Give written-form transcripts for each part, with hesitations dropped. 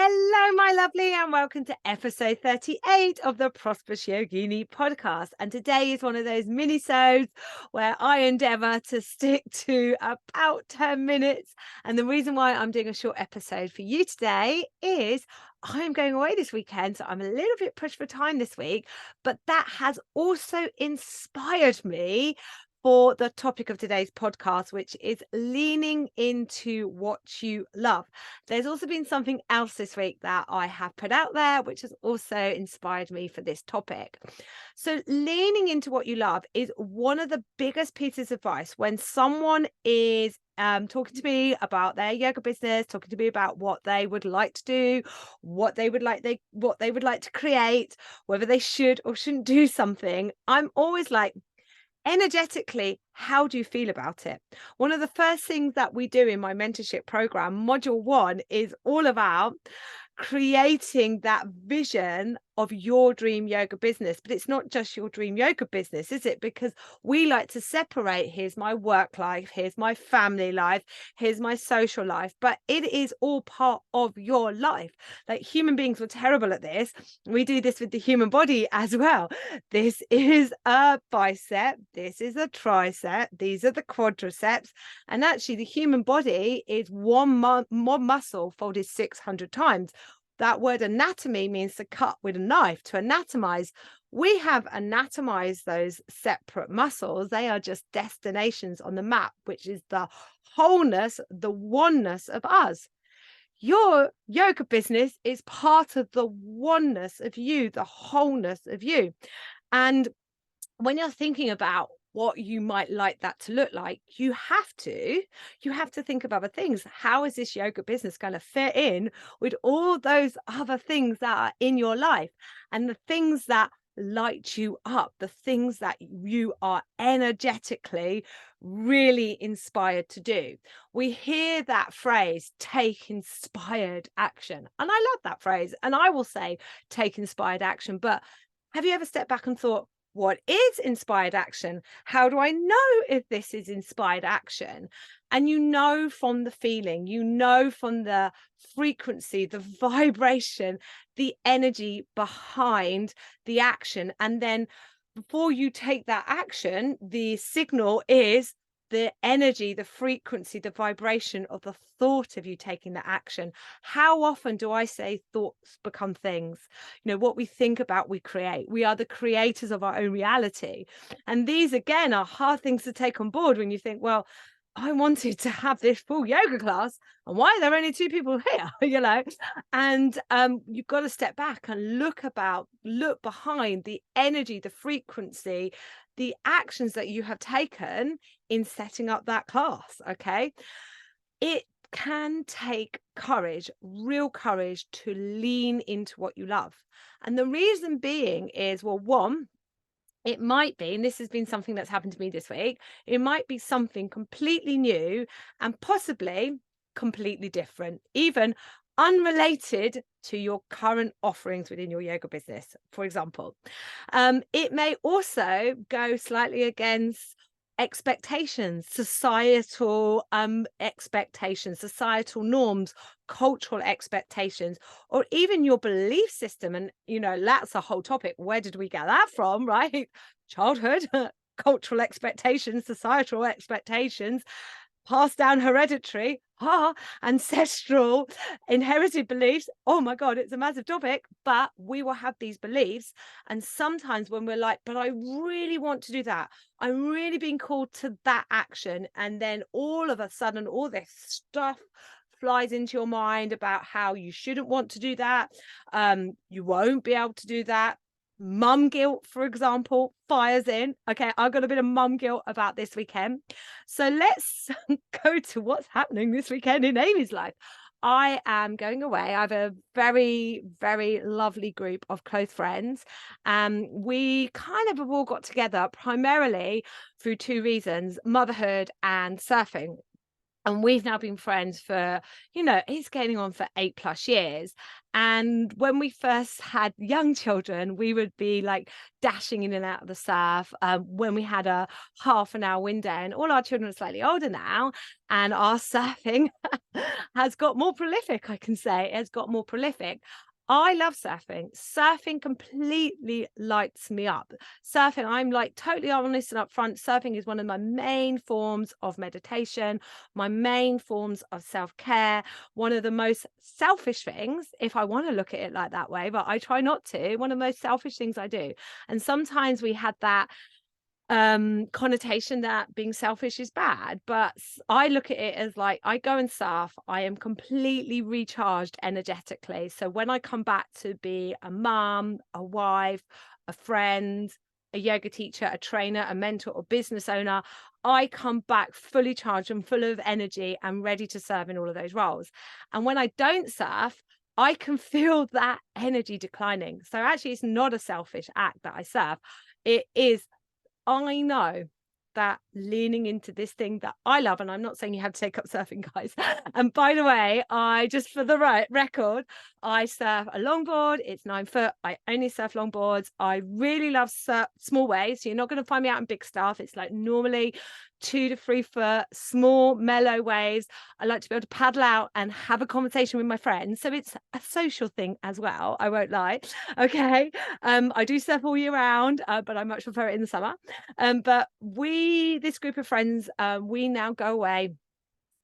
Hello, my lovely, and welcome to episode 38 of the Prosperous Yogini podcast. And today is one of those mini-sodes where I endeavor to stick to about 10 minutes. And the reason why I'm doing a short episode for you today is I'm going away this weekend. So I'm a little bit pushed for time this week, but that has also inspired me for the topic of today's podcast, which is leaning into what you love. There's also been something else this week that I have put out there, which has also inspired me for this topic. So, leaning into what you love is one of the biggest pieces of advice when someone is talking to me about their yoga business, talking to me about what they would like to do, what they would like to create, whether they should or shouldn't do something. I'm always like, energetically, how do you feel about it? One of the first things that we do in my mentorship program, module 1, is all about creating that vision of your dream yoga business. But it's not just your dream yoga business, is it? Because we like to separate, here's my work life, here's my family life, here's my social life, but it is all part of your life. Like, human beings were terrible at this. We do this with the human body as well. This is a bicep, this is a tricep, these are the quadriceps, and actually the human body is one muscle folded 600 times. That word anatomy means to cut with a knife, to anatomize. We have anatomized those separate muscles. They are just destinations on the map, which is the wholeness, the oneness of us. Your yoga business is part of the oneness of you, the wholeness of you. And when you're thinking about what you might like that to look like, you have to think of other things. How is this yoga business going to fit in with all those other things that are in your life, and the things that light you up, the things that you are energetically really inspired to do? We hear that phrase, take inspired action, and I love that phrase, and I will say take inspired action. But have you ever stepped back and thought, what is inspired action? How do I know if this is inspired action? And you know from the feeling, you know from the frequency, the vibration, the energy behind the action. And then before you take that action, the signal is the energy, the frequency, the vibration of the thought of you taking the action. How often do I say thoughts become things? You know, what we think about, we create. We are the creators of our own reality. And these, again, are hard things to take on board when you think, well, I wanted to have this full yoga class, and why are there only 2 people here? And you've got to step back and look behind the energy, the frequency, the actions that you have taken in setting up that class. Okay, it can take courage, real courage, to lean into what you love. And the reason being is, well, one, it might be, and this has been something that's happened to me this week, it might be something completely new and possibly completely different, even unrelated to your current offerings within your yoga business, for example. It may also go slightly against expectations, societal expectations, societal norms, cultural expectations, or even your belief system. And that's a whole topic. Where did we get that from? Right? Childhood, cultural expectations, societal expectations, passed down, hereditary, ancestral, inherited beliefs. Oh my God, it's a massive topic. But we will have these beliefs. And sometimes when we're like, but I really want to do that, I'm really being called to that action. And then all of a sudden, all this stuff flies into your mind about how you shouldn't want to do that. You won't be able to do that. Mum guilt, for example, fires in. Okay, I've got a bit of mum guilt about this weekend. So let's go to what's happening this weekend in Amy's life. I am going away. I have a very, very lovely group of close friends. We kind of have all got together primarily through 2 reasons: motherhood and surfing. And we've now been friends for, you know, it's getting on for 8+ years. And when we first had young children, we would be like dashing in and out of the surf when we had a half an hour window. And all our children are slightly older now. And our surfing has got more prolific, I can say. It has got more prolific. I love surfing. Surfing completely lights me up. Surfing, I'm like totally honest and upfront. Surfing is one of my main forms of meditation, my main forms of self-care, one of the most selfish things, if I want to look at it like that way, but I try not to, one of the most selfish things I do. And sometimes we had that connotation that being selfish is bad, but I look at it as like I go and surf, I am completely recharged energetically. So when I come back to be a mum, a wife, a friend, a yoga teacher, a trainer, a mentor, or business owner, I come back fully charged and full of energy and ready to serve in all of those roles. And when I don't surf, I can feel that energy declining. So actually, it's not a selfish act that I surf. It is, I know that leaning into this thing that I love, and I'm not saying you have to take up surfing, guys. And by the way, I just for the record, I surf a longboard. It's 9 foot. I only surf longboards. I really love small waves. So you're not going to find me out in big stuff. It's like normally 2 to 3 foot, small, mellow waves. I like to be able to paddle out and have a conversation with my friends. So it's a social thing as well. I won't lie. Okay. I do surf all year round, but I much prefer it in the summer. But this group of friends, we now go away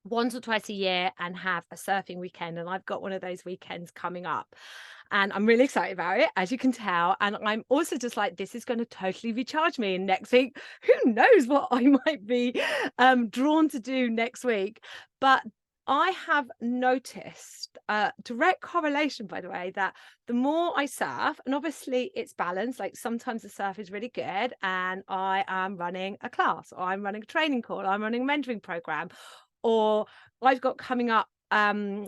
once or twice a year and have a surfing weekend. And I've got one of those weekends coming up. And I'm really excited about it, as you can tell. And I'm also just like, this is going to totally recharge me. And next week, who knows what I might be drawn to do next week. But I have noticed a direct correlation, by the way, that the more I surf, and obviously it's balanced, like sometimes the surf is really good and I am running a class, or I'm running a training call, or I'm running a mentoring program, or I've got coming up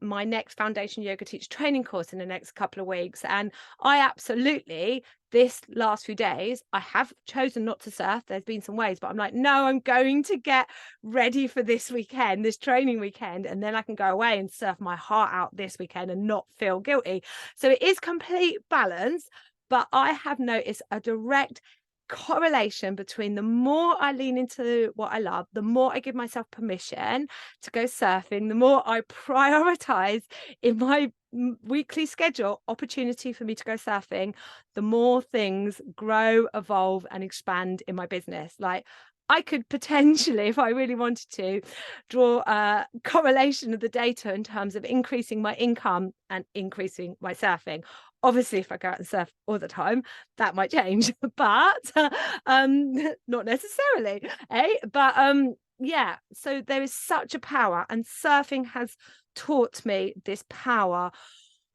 my next foundation yoga teacher training course in the next couple of weeks. And I absolutely, this last few days, I have chosen not to surf. There's been some ways, but I'm like, no, I'm going to get ready for this weekend, this training weekend, and then I can go away and surf my heart out this weekend and not feel guilty. So it is complete balance, but I have noticed a direct correlation between the more I lean into what I love, the more I give myself permission to go surfing, the more I prioritize in my weekly schedule opportunity for me to go surfing, the more things grow, evolve, and expand in my business. Like I could potentially, if I really wanted to, draw a correlation of the data in terms of increasing my income and increasing my surfing. Obviously, if I go out and surf all the time, that might change, but not necessarily, eh? But yeah, so there is such a power, and surfing has taught me this power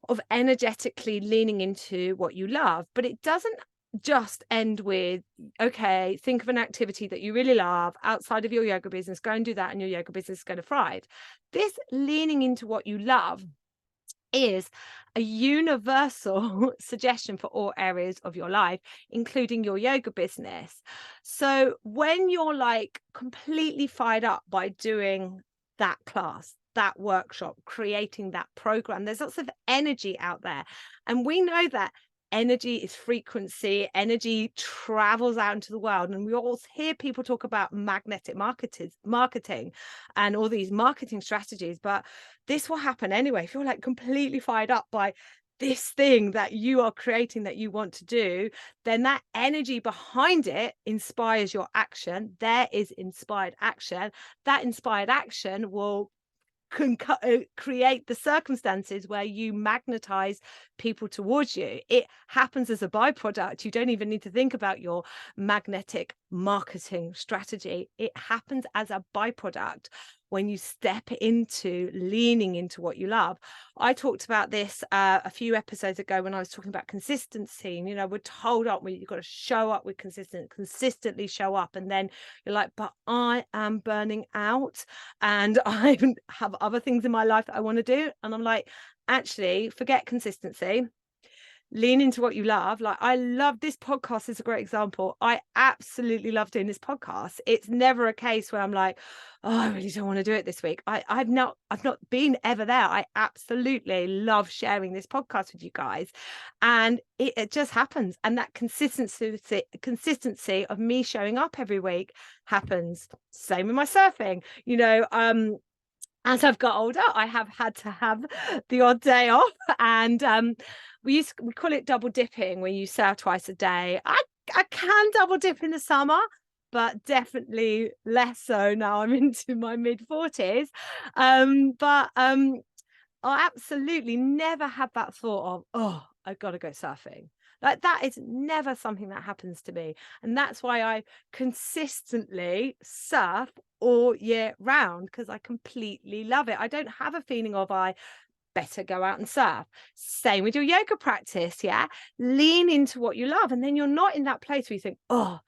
of energetically leaning into what you love. But it doesn't just end with, okay, think of an activity that you really love outside of your yoga business, go and do that and your yoga business is going to thrive. This leaning into what you love is a universal suggestion for all areas of your life, including your yoga business. So when you're like completely fired up by doing that class, that workshop, creating that program, there's lots of energy out there. And we know that energy is frequency, energy travels out into the world. And we all hear people talk about magnetic marketing and all these marketing strategies, but this will happen anyway. If you're like completely fired up by this thing that you are creating that you want to do, then that energy behind it inspires your action. There is inspired action. That inspired action will create the circumstances where you magnetize people towards you. It happens as a byproduct. You don't even need to think about your magnetic marketing strategy. It happens as a byproduct when you step into leaning into what you love. I talked about this a few episodes ago when I was talking about consistency. And, you know, we're told, aren't we, you've got to show up with consistently show up. And then you're like, but I am burning out and I have other things in my life that I want to do. And I'm like, actually, forget consistency. lean into what you love. Like, I love this podcast is a great example. I absolutely love doing this podcast. It's never a case where I'm like, oh, I really don't want to do it this week. I've not been ever there. I absolutely love sharing this podcast with you guys. And it just happens. And that consistency of me showing up every week happens. Same with my surfing, as I've got older, I have had to have the odd day off, and we call it double dipping, where you surf twice a day. I can double dip in the summer, but definitely less so now. I'm into my mid-40s, but I absolutely never had that thought of, oh, I've got to go surfing. Like, that is never something that happens to me. And that's why I consistently surf all year round, because I completely love it. I don't have a feeling of I better go out and surf. Same with your yoga practice. Yeah. Lean into what you love. And then you're not in that place where you think, oh,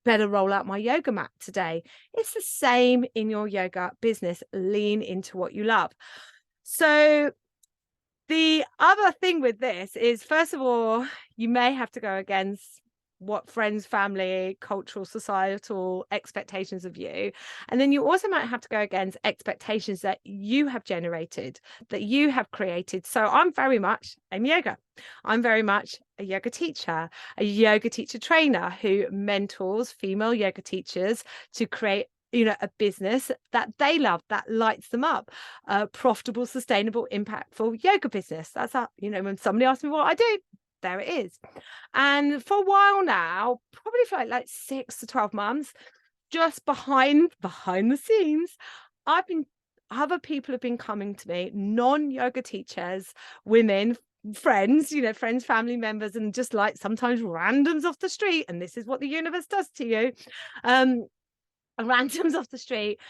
better roll out my yoga mat today. It's the same in your yoga business. Lean into what you love. So the other thing with this is, first of all, you may have to go against what friends, family, cultural, societal expectations of you. And then you also might have to go against expectations that you have generated, that you have created. So I'm very much Amy Yoga. I'm very much a yoga teacher trainer who mentors female yoga teachers to create a business that they love, that lights them up, profitable, sustainable, impactful yoga business. That's when somebody asks me what I do, there it is. And for a while now, probably for like 6 to 12 months, just behind the scenes, other people have been coming to me, non-yoga teachers, women, friends, family members, and just like sometimes randoms off the street. And this is what the universe does to you. Randoms off the street,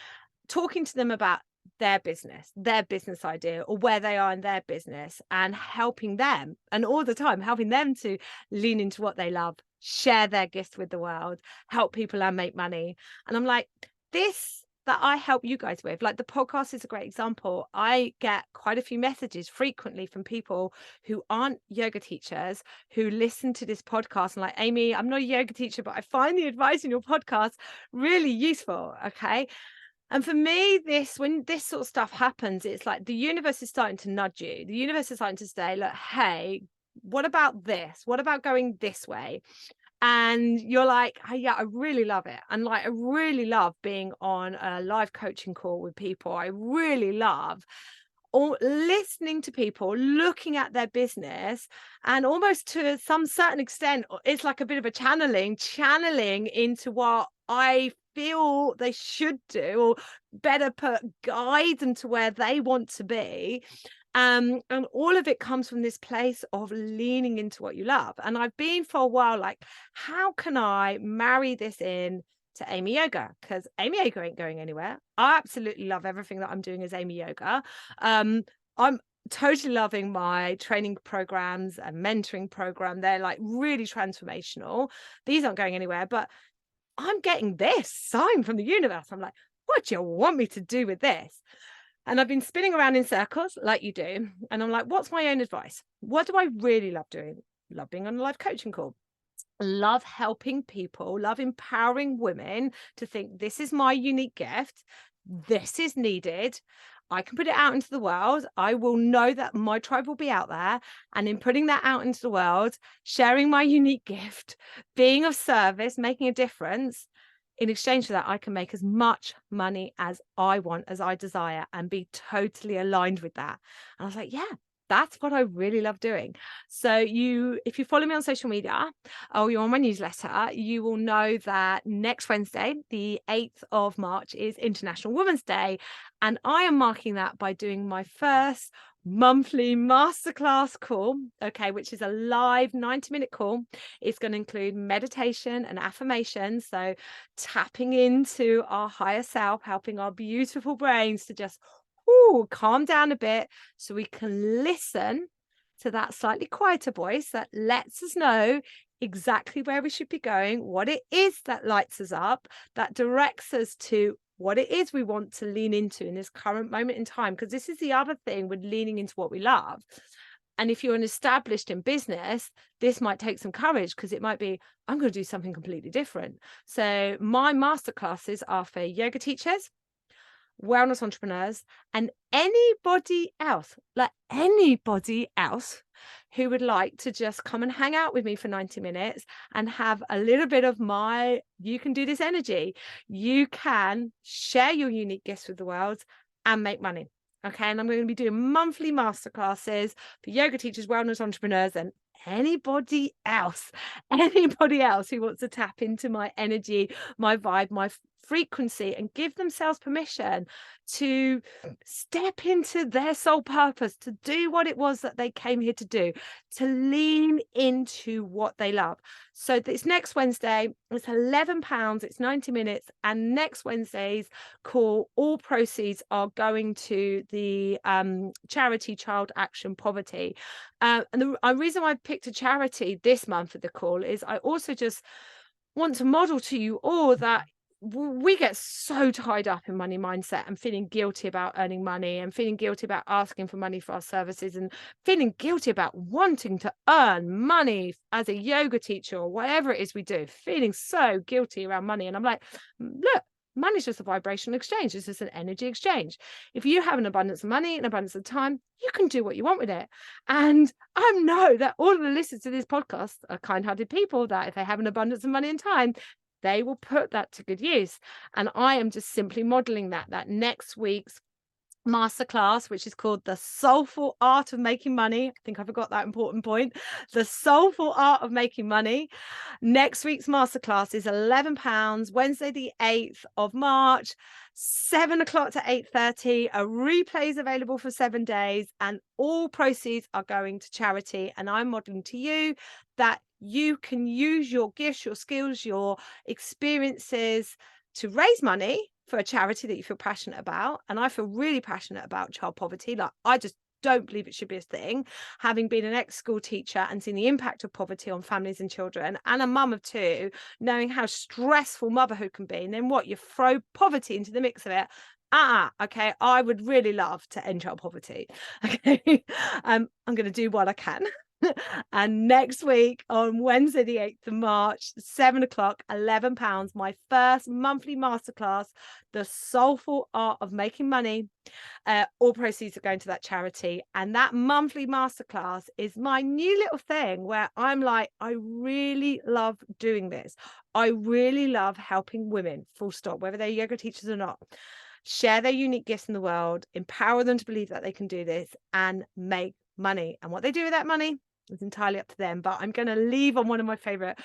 talking to them about their business idea, or where they are in their business, and helping them, and all the time helping them to lean into what they love, share their gifts with the world, help people and make money. And I'm like, this that I help you guys with, like the podcast is a great example. I get quite a few messages frequently from people who aren't yoga teachers who listen to this podcast and like, Amy, I'm not a yoga teacher, but I find the advice in your podcast really useful. Okay. And for me, when this sort of stuff happens, it's like the universe is starting to nudge you. The universe is starting to say, look, hey, what about this? What about going this way? And you're like, oh, yeah, I really love it. And like, I really love being on a live coaching call with people. I really love listening to people, looking at their business, and almost to some certain extent, it's like a bit of a channeling into what I feel they should do, or better guide them to where they want to be. And all of it comes from this place of leaning into what you love. And I've been for a while like, how can I marry this in to Amy Yoga? Because Amy Yoga ain't going anywhere. I absolutely love everything that I'm doing as Amy Yoga. I'm totally loving my training programs and mentoring program. They're like really transformational. These aren't going anywhere, but I'm getting this sign from the universe. I'm like, what do you want me to do with this? And I've been spinning around in circles like you do. And I'm like, what's my own advice? What do I really love doing? Love being on a live coaching call. Love helping people, love empowering women to think, this is my unique gift. This is needed. I can put it out into the world. I will know that my tribe will be out there. And in putting that out into the world, sharing my unique gift, being of service, making a difference, in exchange for that, I can make as much money as I want, as I desire, and be totally aligned with that. And I was like, yeah, that's what I really love doing. So if you follow me on social media or you're on my newsletter, you will know that next Wednesday, the 8th of March, is International Women's Day. And I am marking that by doing my first monthly masterclass call, okay, which is a live 90-minute call. It's going to include meditation and affirmations, so tapping into our higher self, helping our beautiful brains to just calm down a bit, so we can listen to that slightly quieter voice that lets us know exactly where we should be going, what it is that lights us up, that directs us to what it is we want to lean into in this current moment in time. Because this is the other thing with leaning into what we love. And if you're an established in business, this might take some courage, because it might be, I'm going to do something completely different. So my masterclasses are for yoga teachers, wellness entrepreneurs, and anybody else, like anybody else who would like to just come and hang out with me for 90 minutes and have a little bit of my you can do this energy. You can share your unique gifts with the world and make money. Okay. And I'm going to be doing monthly masterclasses for yoga teachers, wellness entrepreneurs, and anybody else who wants to tap into my energy, my vibe, my frequency, and give themselves permission to step into their soul purpose, to do what it was that they came here to do, to lean into what they love. So this next Wednesday, it's £11, it's 90 minutes, and next Wednesday's call, all proceeds are going to the charity Child Action Poverty. And the reason I picked a charity this month for the call is I also just want to model to you all that we get so tied up in money mindset and feeling guilty about earning money and feeling guilty about asking for money for our services and feeling guilty about wanting to earn money as a yoga teacher or whatever it is we do, feeling so guilty around money. And I'm like, look, money's just a vibrational exchange. It's just an energy exchange. If you have an abundance of money, an abundance of time, you can do what you want with it. And I know that all of the listeners to this podcast are kind-hearted people, that if they have an abundance of money and time, they will put that to good use. And I am just simply modeling that next week's masterclass, which is called The Soulful Art of Making Money. I think I forgot that important point. The Soulful Art of Making Money. Next week's masterclass is £11, Wednesday, the 8th of March, 7 o'clock to 8:30. A replay is available for 7 days, and all proceeds are going to charity. And I'm modeling to you that you can use your gifts, your skills, your experiences to raise money for a charity that you feel passionate about. And I feel really passionate about child poverty. Like, I just don't believe it should be a thing. Having been an ex-school teacher and seen the impact of poverty on families and children, and a mum of two, knowing how stressful motherhood can be, and then what, you throw poverty into the mix of it. Okay, I would really love to end child poverty. Okay, I'm going to do what I can. And next week on Wednesday, the 8th of March, 7 o'clock, £11, my first monthly masterclass, The Soulful Art of Making Money. All proceeds are going to that charity. And that monthly masterclass is my new little thing where I'm like, I really love doing this. I really love helping women, full stop, whether they're yoga teachers or not, share their unique gifts in the world, empower them to believe that they can do this and make money. And what they do with that money, it's entirely up to them. But I'm going to leave on one of my favorite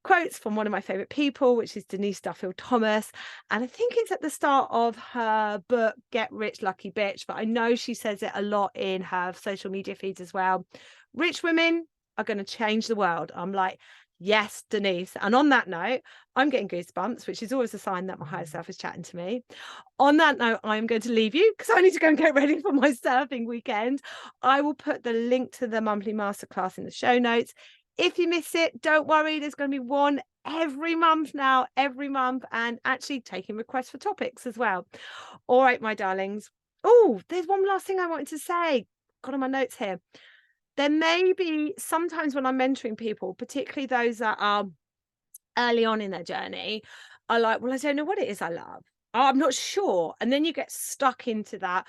quotes from one of my favorite people, which is Denise Duffield Thomas. And I think it's at the start of her book, Get Rich, Lucky Bitch. But I know she says it a lot in her social media feeds as well. Rich women are going to change the world. I'm like, yes, Denise. And on that note, I'm getting goosebumps, which is always a sign that my higher self is chatting to me. On that note, I'm going to leave you because I need to go and get ready for my surfing weekend. I will put the link to the monthly masterclass in the show notes. If you miss it, don't worry. There's going to be one every month now, and actually taking requests for topics as well. All right, my darlings. Oh, there's one last thing I wanted to say. Got on my notes here. There may be sometimes when I'm mentoring people, particularly those that are early on in their journey, are like, well, I don't know what it is I love. Oh, I'm not sure. And then you get stuck into that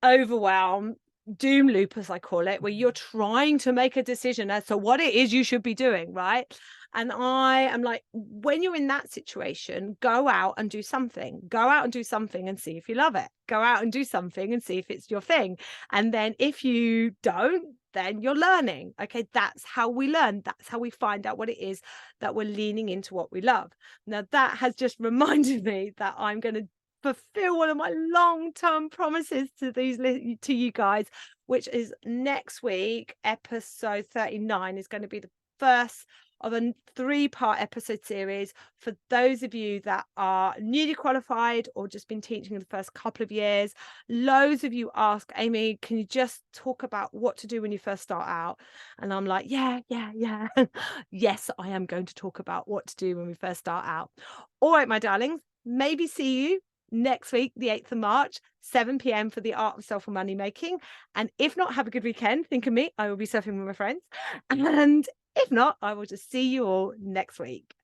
overwhelm, doom loop, as I call it, where you're trying to make a decision as to what it is you should be doing, right? And I am like, when you're in that situation, go out and do something. Go out and do something and see if you love it. Go out and do something and see if it's your thing. And then if you don't, then you're learning. Okay, that's how we learn. That's how we find out what it is that we're leaning into, what we love. Now, that has just reminded me that I'm going to fulfill one of my long-term promises to you guys, which is next week, episode 39 is going to be the first of a 3-part episode series for those of you that are newly qualified or just been teaching in the first couple of years. Loads of you ask, Amy, can you just talk about what to do when you first start out? And I'm like, yeah. Yes, I am going to talk about what to do when we first start out. All right, my darlings, maybe see you next week, the 8th of March, 7 p.m. for the Art of Self and Money Making. And if not, have a good weekend. Think of me. I will be surfing with my friends. And if not, I will just see you all next week.